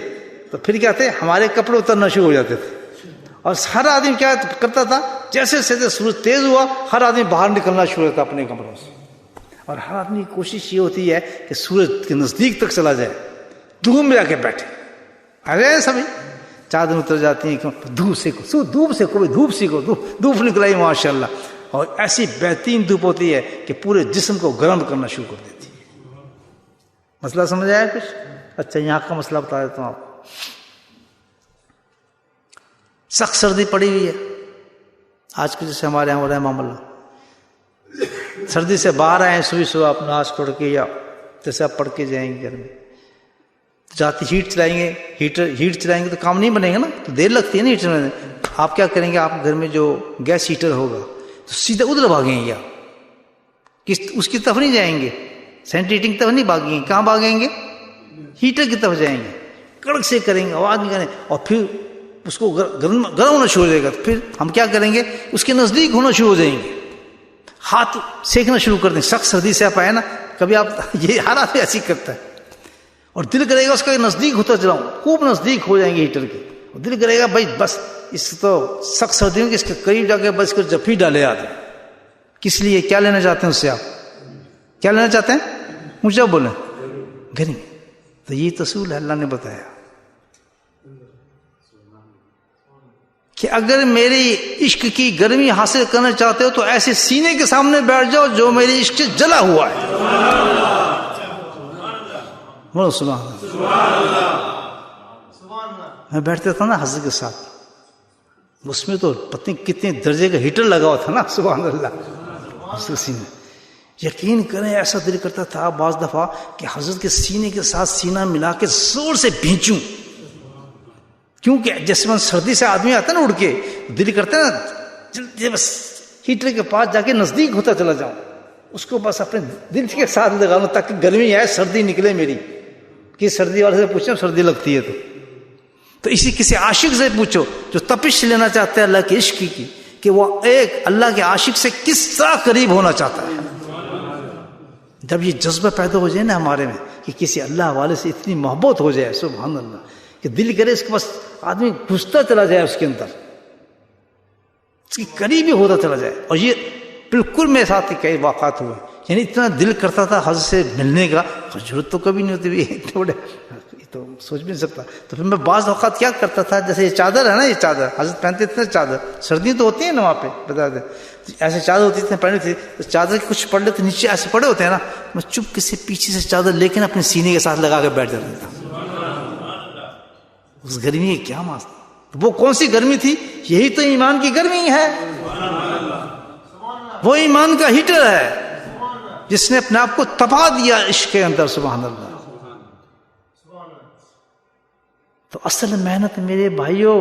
تو پھر کیا تھے ہمارے کپڑے اترنا شروع ہو جاتے تھے. اور ہر آدمی کیا کرتا تھا، جیسے جیسے سورج تیز ہوا ہر آدمی باہر نکلنا شروع ہوتا اپنے کمروں سے. اور ہر آدمی کی کوشش یہ ہوتی ہے کہ سورج کے نزدیک تک چلا جائے، دھوپ میں جا کے بیٹھے. ارے سبھی چادر اتر جاتی ہیں، دھوپ سیکھو، دھوپ سیکھو، دھوپ سیکھو، دھوپ نکلائی ماشاء اللہ. اور ایسی بہترین دھوپ ہوتی ہے کہ پورے جسم کو گرم کرنا شروع کر دیتی ہے. مسئلہ سمجھ آیا کچھ؟ اچھا یہاں کا مسئلہ بتا دیتا ہوں آپ کو. سخت سردی پڑی ہوئی ہے آج کے، جیسے ہمارے یہاں ہو رہا ہے معاملہ. سردی سے باہر آئے صبح صبح اپنا نماز پڑھ کے، یا جیسے آپ پڑھ کے جائیں گے گھر میں، جاتی ہیٹ چلائیں گے، ہیٹ چلائیں گے تو کام نہیں بنے گا نا، تو دیر لگتی ہے نا ہیٹر میں. آپ کیا کریں گے، آپ گھر میں جو گیس ہیٹر ہوگا تو سیدھا ادھر بھاگیں گے، آپ اس کی طرف نہیں جائیں گے، سینٹری ہیٹنگ کی طرف نہیں بھاگیں گے. کہاں بھاگیں گے؟ ہیٹر کی طرف جائیں گے. کڑک سے کریں گے، آواز نہیں کریں، اور پھر اس کو گرم ہونا شروع ہو جائے گا. تو پھر ہم کیا کریں گے، اس کے نزدیک ہونا شروع ہو جائیں گے، ہاتھ سینکنا شروع کر دیں. سخت سردی سے آپ آئے نا کبھی، آپ یہ ہر آدمی ایسی کرتا ہے، اور دل کرے گا اس کا نزدیک ہوتا چلاؤں، خوب نزدیک ہو جائیں گے ہیٹر کے. اور دل کرے گا بھائی بس اس تو سخت سردیوں کے اس کے قریب جا کے بس کر جفی ڈالے آتے. کس لیے؟ کیا لینا چاہتے ہیں اس سے؟ آپ کیا لینا چاہتے ہیں؟ مجھے بولیں گرمی. تو یہ تصول ہے، اللہ نے بتایا کہ اگر میری عشق کی گرمی حاصل کرنا چاہتے ہو تو ایسے سینے کے سامنے بیٹھ جاؤ جو میری عشق سے جلا ہوا ہے. بولو سبحان اللہ. میں بیٹھتا تھا نا حضرت کے ساتھ، اس میں تو پتہ نہیں کتنے درجے کا ہیٹر لگا ہوا تھا نا، سبحان اللہ. حضرت سینے، یقین کریں ایسا دل کرتا تھا بعض دفعہ کہ حضرت کے سینے کے ساتھ سینہ ملا کے زور سے بھینچوں، کیونکہ جیسے سردی سے آدمی آتا ہے نا اڑ کے، دل کرتا ہے نا جلدی بس ہیٹر کے پاس جا کے نزدیک ہوتا چلا جاؤں، اس کو بس اپنے دل کے ساتھ لگا لوں تاکہ گرمی آئے، سردی نکلے میری. کہ سردی والے سے پوچھو سردی لگتی ہے تو اسی کسی عاشق سے پوچھو جو تپش لینا چاہتا ہے اللہ کے عشق کی، کہ وہ ایک اللہ کے عاشق سے کس طرح قریب ہونا چاہتا ہے. جب یہ جذبہ پیدا ہو جائے نا ہمارے میں کہ کسی اللہ والے سے اتنی محبت ہو جائے، سبحان اللہ، کہ دل کرے اس کے پاس آدمی گھستا چلا جائے، اس کے اندر اس کی قریب ہی ہوتا چلا جائے. اور یہ بالکل میرے ساتھ ہی کئی واقعات ہوئے، یعنی اتنا دل کرتا تھا حضرت سے ملنے کا، ضرورت تو کبھی نہیں ہوتی، اتنے بڑے تو سوچ بھی نہیں سکتا. تو پھر میں بعض اوقات کیا کرتا تھا، جیسے یہ چادر ہے نا، یہ چادر حضرت پہنتے تھے، چادر سردی تو ہوتی ہے نا وہاں پہ بتا دیں، ایسے چادر ہوتی تھی پہنی تھی، تو چادر کے کچھ پڑے تو نیچے ایسے پڑے ہوتے ہیں نا، میں چپ سے پیچھے سے چادر لے کے نا اپنے سینے کے ساتھ لگا کے بیٹھ جاتا تھا. اس گرمی کا کیا ماسک، وہ کون سی گرمی تھی؟ یہی تو ایمان کی گرمی ہے، وہ ایمان کا ہیٹر ہے جس نے اپنے آپ کو تپا دیا عشق کے اندر. سبحان اللہ. تو اصل محنت میرے بھائیوں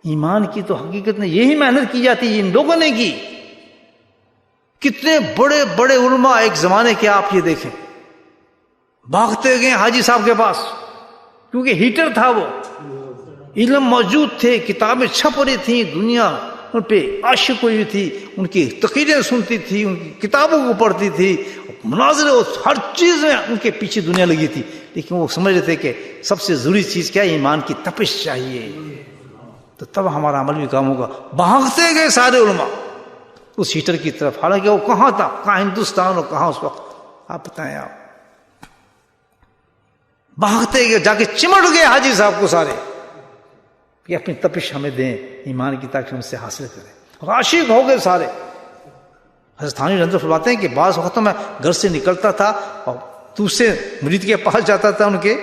ایمان کی تو حقیقت میں یہی محنت کی جاتی ہے، ان لوگوں نے کی. کتنے بڑے بڑے علماء ایک زمانے کے آپ یہ دیکھیں بھاگتے گئے حاجی صاحب کے پاس، کیونکہ ہیٹر تھا، وہ علم موجود تھے، کتابیں چھپ رہی تھیں، دنیا ان پہ عاشق ہوئی تھی، ان کی تقریریں سنتی تھی، ان کی کتابوں کو پڑھتی تھی، مناظرے، ہر چیز میں ان کے پیچھے دنیا لگی تھی. لیکن وہ سمجھ رہے تھے کہ سب سے ضروری چیز کیا ہے، ایمان کی تپش چاہیے، تو تب ہمارا عمل بھی کام ہوگا. بھاگتے گئے سارے علماء اس ہیٹر کی طرف، حالانکہ وہ کہاں تھا، کہاں ہندوستان اور کہاں اس وقت، آپ بتائیں. آپ بھاگتے گئے، جا کے چمٹ گئے حاجی صاحب کو سارے کہ اپنی تپش ہمیں دیں ایمان کی، تاکہ ہم سے حاصل کریں. عاشق ہو گئے سارے. حضرت تھانوی رحمۃ اللہ فرماتے ہیں کہ بعض وقت میں گھر سے نکلتا تھا اور دوسرے مرید کے پاس جاتا تھا، ان کے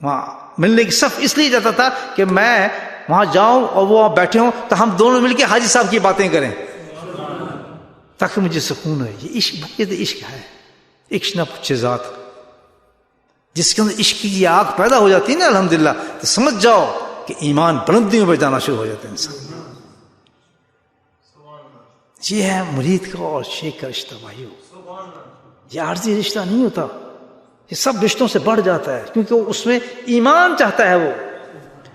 وہاں ملنے کی صف اس لیے جاتا تھا کہ میں وہاں جاؤں اور وہ وہاں بیٹھے ہوں تو ہم دونوں مل کے حاجی صاحب کی باتیں کریں تاکہ مجھے سکون ہو. یہ عشق، یہ تو عشق ہے. عشق نہ پوچھے ذات، جس کے اندر عشق کی آگ پیدا ہو جاتی ہے نا الحمدللہ، تو سمجھ جاؤ کہ ایمان بلندیوں پہ جانا شروع ہو جاتا ہے انسان. یہ ہے مرید کا اور شیخ کا رشتہ بھائیو. یہ عارضی رشتہ نہیں ہوتا، یہ سب رشتوں سے بڑھ جاتا ہے، کیونکہ اس میں ایمان چاہتا ہے. وہ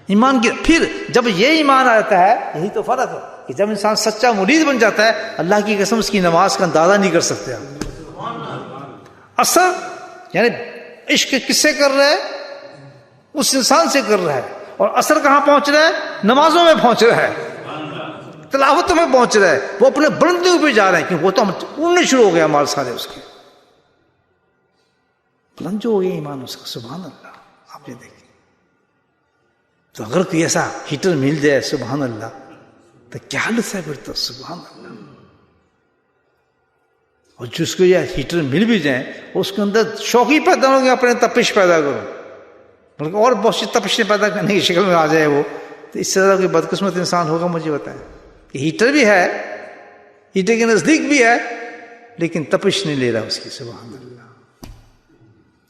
ایمان کی پھر جب یہ ایمان آتا ہے، یہی تو فرق ہے کہ جب انسان سچا مرید بن جاتا ہے، اللہ کی قسم اس کی نماز کا اندازہ نہیں کر سکتے آپ. اثر یعنی عشق کس سے کر رہا ہے؟ اس انسان سے کر رہا ہے. اور اثر کہاں پہنچ رہا ہے؟ نمازوں میں پہنچ رہا ہے، تلاوتوں میں پہنچ رہا ہے. وہ اپنے بلندیوں پہ جا رہے ہیں، کیونکہ وہ تو ہم اڑنے شروع ہو گئے ہمارے سارے، اس کے بلند جو ہو گئے ایمان اس کا. سبحان اللہ. آپ یہ دیکھیں، تو اگر کوئی ایسا ہیٹر مل جائے سبحان اللہ تو کیا حالت ہے پھر تو. سبحان اللہ. اور جس کو یہ ہیٹر مل بھی جائیں، اس کے اندر شوق ہی پیدا ہو گیا، اپنے تپش پیدا کرو، بلکہ اور بہت سی تپشیں پیدا کرنے کی شکل میں آ جائے وہ، تو اس سے زیادہ کوئی بدقسمت انسان ہوگا؟ مجھے بتائیں کہ ہیٹر بھی ہے، ہیٹر کے نزدیک بھی ہے، لیکن تپش نہیں لے رہا اس کی. سبحان اللہ.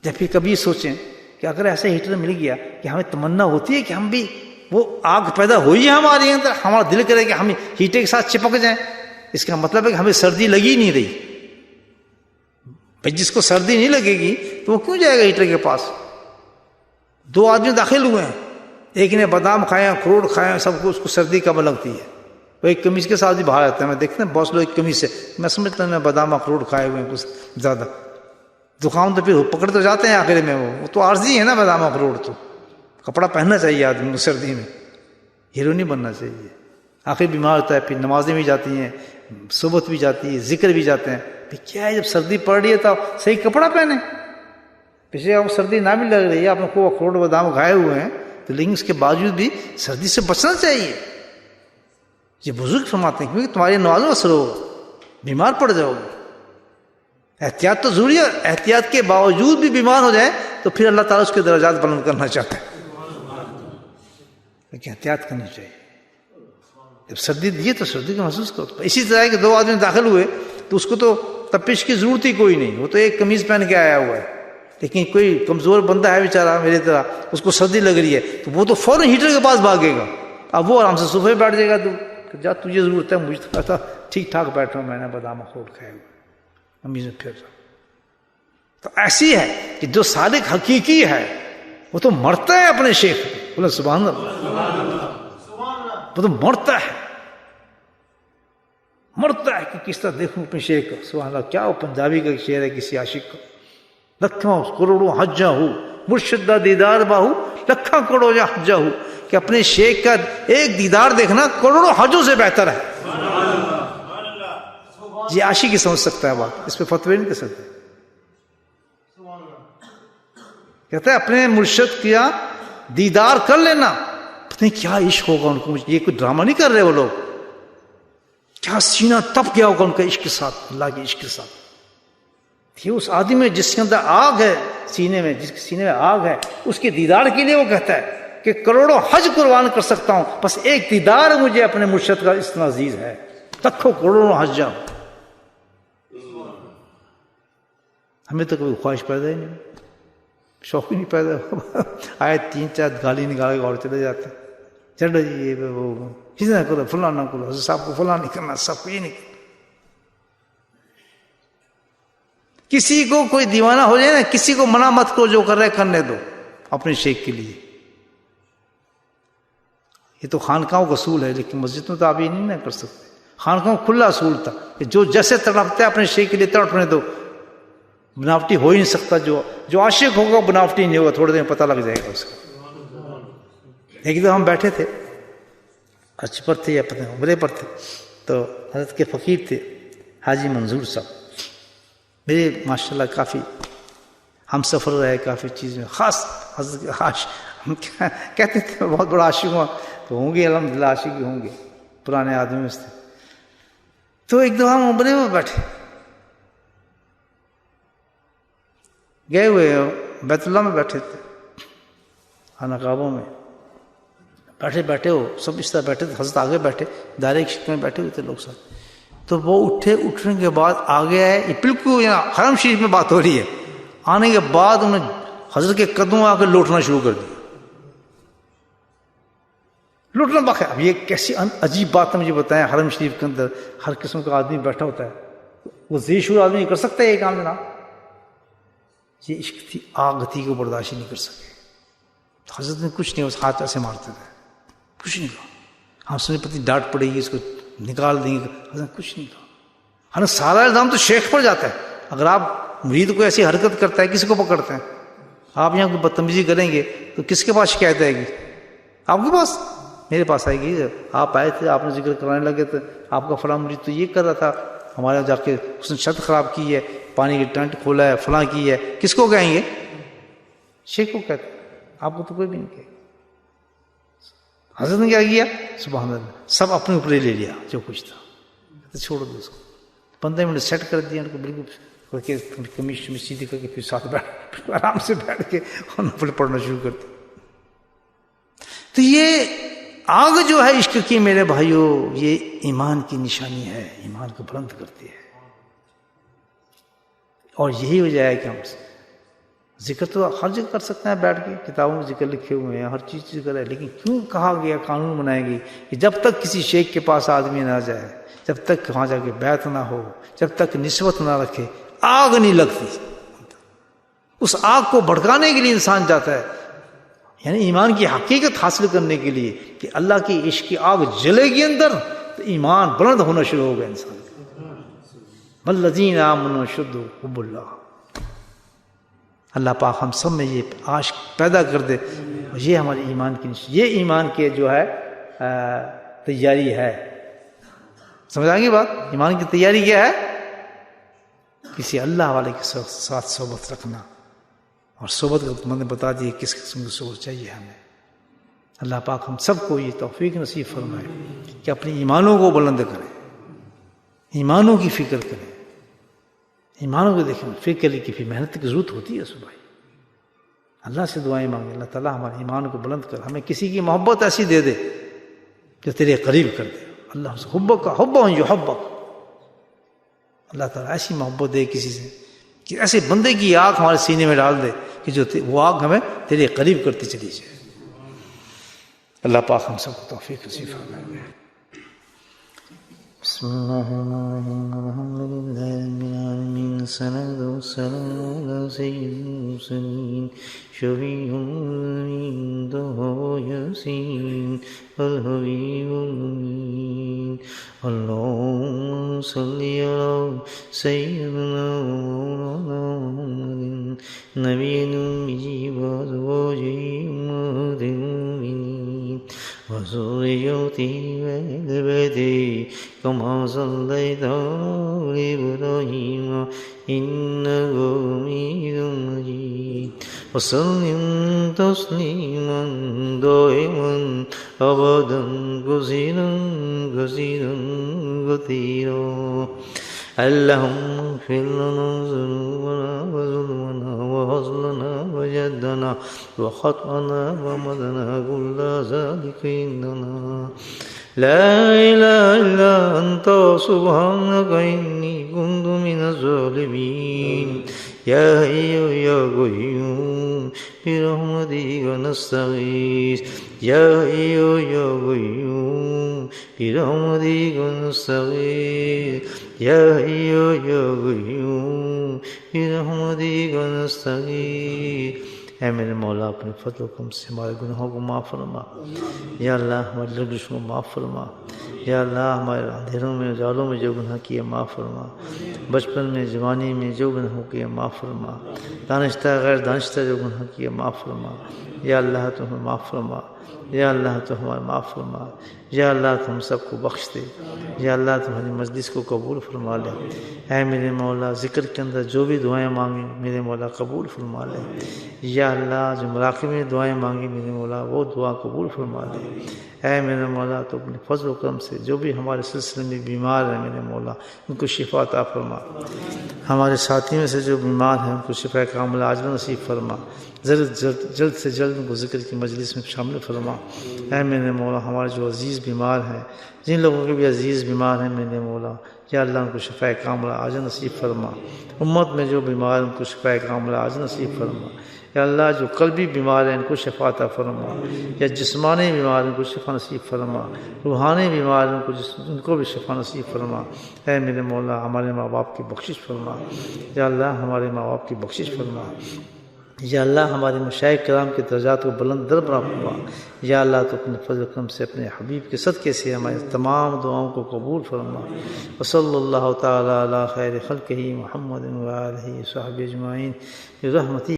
یا پھر کبھی سوچیں کہ اگر ایسا ہیٹر مل گیا کہ ہمیں تمنا ہوتی ہے کہ ہم بھی وہ آگ پیدا ہوئی ہے ہمارے اندر, ہمارا دل کرے کہ ہم ہیٹر کے ساتھ چپک جائیں, اس کا مطلب ہے کہ ہمیں سردی لگی نہیں رہی. بھائی جس کو سردی نہیں لگے گی تو وہ کیوں جائے گا ہیٹر کے پاس؟ 2 آدمی داخل ہوئے ہیں, ایک نے بادام کھائے, اخروٹ کھائے, سب کو, اس کو سردی کب لگتی ہے. وہ ایک قمیض کے ساتھ بھی باہر آتا ہے, میں دیکھتا ہوں بہت لوگ ایک قمیض سے, میں سمجھتا ہوں بادام اخروٹ کھائے ہوئے ہیں کچھ زیادہ. دکان تو پھر پکڑ تو جاتے ہیں آخر میں, وہ تو عارضی ہے نا بادام اخروٹ, تو کپڑا پہننا چاہیے آدمی کو سردی میں, ہیرو نہیں بننا چاہیے. آخر بیمار ہوتا ہے, پھر نمازیں بھی جاتی ہیں, صحبت بھی جاتی ہے, ذکر بھی جاتے ہیں. پھر کیا ہے, جب سردی پڑ رہی ہے تو صحیح کپڑا پہنے. پیچھے آپ کو سردی نہ بھی لگ رہی ہے, آپ کو اخروٹ بادام کھائے ہوئے ہیں, تو لیکن اس کے باوجود بھی سردی سے بچنا چاہیے. یہ بزرگ فرماتے ہیں کیونکہ تمہاری نمازوں اثر ہوگا, بیمار پڑ جاؤ گے. احتیاط تو ضروری ہے, احتیاط کے باوجود بھی بیمار ہو جائے تو پھر اللہ تعالیٰ اس کے درجات بلند کرنا چاہتا ہے, لیکن احتیاط کرنی چاہیے. جب سردی دیے تو سردی کو محسوس کرو. اسی طرح کہ 2 آدمی داخل ہوئے تو اس کو تو تپش کی ضرورت ہی کوئی نہیں, وہ تو ایک قمیض پہن کے آیا ہوا ہے. لیکن کوئی کمزور بندہ ہے بیچارہ میری طرح, اس کو سردی لگ رہی ہے, تو وہ تو فوراً ہیٹر کے پاس بھاگے گا. اب وہ آرام سے صبح بیٹھ جائے گا, تو جا تجھے ضرورت ہے, مجھے تو کہتا ٹھیک ٹھاک بیٹھ رہا ہوں, میں نے بادام اخروٹ کھائے ہوئے, قمیض میں پھر رہا. تو ایسی ہے کہ جو صادق حقیقی ہے وہ تو مرتا ہے اپنے شیخ پہ. بولے سبحان اللہ. وہ تو مرتا ہے کہ کس طرح دیکھوں اپنے شیخ کو. سبحان اللہ, کیا وہ پنجابی کا شعر ہے کسی عاشق کا, لکھوں کروڑوں حجا ہو مرشد دا دیدار باہو, لکھاں کروڑوں جا حجا ہو, کہ اپنے شیخ کا ایک دیدار دیکھنا کروڑوں حجوں سے بہتر ہے. یہ عاشق ہی سمجھ سکتا ہے بات, اس پہ فتوی نہیں کر سکتے. کہتا ہے اپنے مرشد کیا دیدار کر لینا, پتہ نہیں کیا عشق ہوگا ان کو. یہ کوئی ڈرامہ نہیں کر رہے وہ لوگ, کیا سینہ تپ گیا ہوگا ان کا عشق کے ساتھ, اللہ کے عشق کے ساتھ. یہ اس آدمی میں جس کے اندر آگ ہے سینے میں, جس کے سینے میں آگ ہے, اس کے دیدار کے لیے وہ کہتا ہے کہ کروڑوں حج قربان کر سکتا ہوں, بس ایک دیدار مجھے اپنے مرشد کا اتنا عزیز ہے. لکھوں کروڑوں حج جاؤں. ہمیں تو کوئی خواہش پیدا ہی نہیں, شوق ہی نہیں پیدا. آئے 3-4 گالی نکال کے اور چلے جاتے, چلو جی یہ وہ کسی نہ کرو, فلاں نہ کرو, حضرت صاحب کو فلاں نہیں کرنا, سب کو یہ نہیں کرنا. کسی کو کوئی دیوانہ ہو جائے نا, کسی کو منع مت کرو, جو کر رہے کرنے دو اپنے شیخ کے لیے. یہ تو خانقاہوں کا اصول ہے, لیکن مسجد میں تو آپ یہ نہیں کر سکتے. خانقاہوں کھلا اصول تھا کہ جو جیسے تڑپتے اپنے شیخ کے لیے تڑپنے دو. بناوٹی ہو ہی نہیں سکتا, جو عاشق ہوگا بناوٹی نہیں ہوگا, تھوڑے دن پتہ لگ جائے گا اس کو. ایک دن ہم بیٹھے تھے, حج پر تھے یا پتہ نہیں عمرے پر تھے, تو حضرت کے فقیر تھے حاجی منظور صاحب, میرے ماشاءاللہ کافی ہم سفر رہے کافی چیزیں, خاص حضرت ہم کہتے تھے بہت بڑا عاشق ہوا, تو ہوں گے الحمدللہ عاشق ہی ہوں گے, پرانے آدمی میں سے. تو ایک دو ہم عمرے میں بیٹھے, گئے ہوئے بیت اللہ میں بیٹھے تھے, خانہ کعبہ میں بیٹھے ہو سب اس طرح بیٹھے تھے. حضرت آگے بیٹھے, دائرے کی شکل میں بیٹھے ہوئے تھے لوگ سب. تو وہ اٹھنے کے بعد آگے آئے, یہ بالکل یہاں حرم شریف میں بات ہو رہی ہے. آنے کے بعد انہوں نے حضرت کے قدموں آ کے لوٹنا شروع کر دیا, لوٹنا باقی. اب یہ کیسی عجیب بات ہے مجھے بتائیں, حرم شریف کے اندر ہر قسم کا آدمی بیٹھا ہوتا ہے, وہ ذی شعور آدمی کر سکتا ہے یہ کام جناب؟ یہ عشق تھی, آگ تھی کو برداشت نہیں کر سکے. حضرت نے کچھ نہیں, اس ہاتھ ایسے مارتے تھے, کچھ نہیں کہا. ہم سنے پتی ڈانٹ پڑے گی, اس کو نکال دیں گے, حضرت نے کچھ نہیں کہا. ہمیں سارا الزام تو شیخ پر جاتا ہے. اگر آپ مرید کو ایسی حرکت کرتا ہے, کسی کو پکڑتے ہیں, آپ یہاں کوئی بدتمیزی کریں گے تو کس کے پاس شکایت آئے گی؟ آپ کے پاس, میرے پاس آئے گی. آپ آئے تھے, آپ نے ذکر کرانے لگے تھے, آپ کا فلاں مرید تو یہ کر رہا تھا, ہمارے جا کے اس نے چھت خراب کی ہے, پانی کی ٹینٹ کھولا ہے, فلاں کی ہے. کس کو کہیں گے؟ شیخ کو کہتے. آپ کو تو کوئی بھی نہیں کہے. حضرت نے کیا کیا؟ سبحان اللہ, سب اپنے اوپر لے لیا جو کچھ تھا, چھوڑ دو اس کو. 15 منٹ سیٹ کر دیا ان کو, بالکل کمیز سیدھی کر کے, پھر ساتھ بیٹھ آرام سے بیٹھ کے نفل پڑھنا شروع کر دیا. تو یہ آگ جو ہے عشق کی میرے بھائیوں, یہ ایمان کی نشانی ہے, ایمان کو بلند کرتی ہے. اور یہی وجہ ہے کہ ہم ذکر تو ہر جگہ کر سکتے ہیں بیٹھ کے، کتابوں میں ذکر لکھے ہوئے ہیں، ہر چیز ذکر ہے، لیکن کیوں کہا گیا، قانون بنائے گی کہ جب تک کسی شیخ کے پاس آدمی نہ جائے، جب تک وہاں جا کے بیعت نہ ہو، جب تک نسبت نہ رکھے، آگ نہیں لگتی۔ اس آگ کو بھڑکانے کے لیے انسان جاتا ہے، یعنی ایمان کی حقیقت حاصل کرنے کے لیے کہ اللہ کی عشق کی آگ جلے گی اندر تو ایمان بلند ہونا شروع ہوگا انسان کا۔ والذین آمنوا اشد حب اللہ، اللہ پاک ہم سب میں یہ عاشق پیدا کر دے، اور یہ ہماری ایمان کی یہ ایمان کے جو ہے تیاری ہے۔ سمجھ آئیں گی بات؟ ایمان کی تیاری کیا ہے؟ کسی اللہ والے کے ساتھ صحبت رکھنا، اور صحبت کا میں نے بتا دیا کس قسم کی صحبت چاہیے ہمیں۔ اللہ پاک ہم سب کو یہ توفیق نصیب فرمائے کہ اپنے ایمانوں کو بلند کریں، ایمانوں کی فکر کریں، ایمانوں کو دیکھیں، فکر کی پھر محنت کی ضرورت ہوتی ہے صبح۔ اللہ سے دعائیں مانگیں، اللہ تعالیٰ ہمارے ایمان کو بلند کر، ہمیں کسی کی محبت ایسی دے دے جو تیرے قریب کر دے۔ اللہ سے حبک کا حب جو حبک، اللہ تعالیٰ ایسی محبت دے کسی سے کہ ایسے بندے کی آگ ہمارے سینے میں ڈال دے کہ جو وہ آگ ہمیں تیرے قریب کرتی چلی جائے۔ اللہ پاک ہم سب کو توفیق نصیب فرمائے۔ بسم اللہ الرحمن الرحیم، الحمدللہ رب العالمین، الصلاۃ والسلام علی سید المرسلین، شفیع المذنبین، طہ یاسین، الحبیب الامین، اللہم صلی علی سیدنا مولانا محمد نبی الامی وازواجہ امہات المؤمنین وذریتہ وآل بیتہ کما صلیت علی ابراہیم انک حمید مجید وسلم تسلیما دائما ابدا کثیرا کثیرا کثیرا۔ اللہم اغفر لنا ذنوبنا وظلمنا وهزلنا وجدنا وخطأنا ومدنا كل ذلك عندنا لا إله إلا أنت سبحانك إني كنت من الظالمين يا حي يا قيوم برحمتك نستغيث يا حي يا قيوم برحمتك نستغيث يا حي يا قيوم برحمتك نستغيث۔ اے میرے مولا اپنے فضل و کرم سے ہمارے گناہوں کو معاف فرما، یا اللہ ہمارے لرزشوں کو معاف فرما، یا اللہ ہمارے اندھیروں میں اجالوں میں جو گناہ کیے معاف فرما، بچپن میں جوانی میں جو گناہ کیے معاف فرما، دانشتہ غیر دانشتہ جو گناہ کیے معاف فرما، یا اللہ تو ہمیں معاف فرما، یا اللہ تو ہمارے معاف فرما، یا اللہ تو ہم سب کو بخش دے، یا اللہ تمہاری مجلس کو قبول فرما لے۔ اے میرے مولا ذکر کے اندر جو بھی دعائیں مانگی میرے مولا قبول فرما لے، یا اللہ جو مراقبے میں دعائیں مانگی میرے مولا وہ دعا قبول فرما لے۔ اے میرے مولا تو اپنے فضل و کرم سے جو بھی ہمارے سلسلے میں بیمار ہیں میرے مولا ان کو شفا عطا فرما، ہمارے ساتھی میں سے جو بیمار ہیں ان کو شفا کاملہ عاجلہ نصیب فرما، جلد سے جلد ان کو ذکر کی مجلس میں شامل فرما۔ اے میرے مولا ہمارے جو عزیز بیمار ہیں، جن لوگوں کے بھی عزیز بیمار ہیں میرے مولا، یا اللہ ان کو شفا کاملہ عاجلہ نصیب فرما۔ امت میں جو بیمار ہیں ان کو شفا کاملہ عاجلہ نصیب فرما۔ یا اللہ جو قلبی بیمار ہیں ان کو شفا عطا فرما، یا جسمانی بیمار ہیں ان کو شفا نصیب فرما، روحانی بیمار ہیں ان کو بھی شفا نصیب فرما۔ اے میرے مولا ہمارے ماں باپ کی بخشش فرما، یا اللہ ہمارے ماں باپ کی بخشش فرما، یا اللہ ہمارے مشائخ کرام کے درجات کو بلند در بنا فرما، یا اللہ تو اپنے فضل و کرم سے اپنے حبیب کے صدقے سے ہماری تمام دعاؤں کو قبول فرما۔ وصلی اللہ تعالی علی خیر خلقہ محمد و آلہ وصحبہ اجمعین برحمتہ۔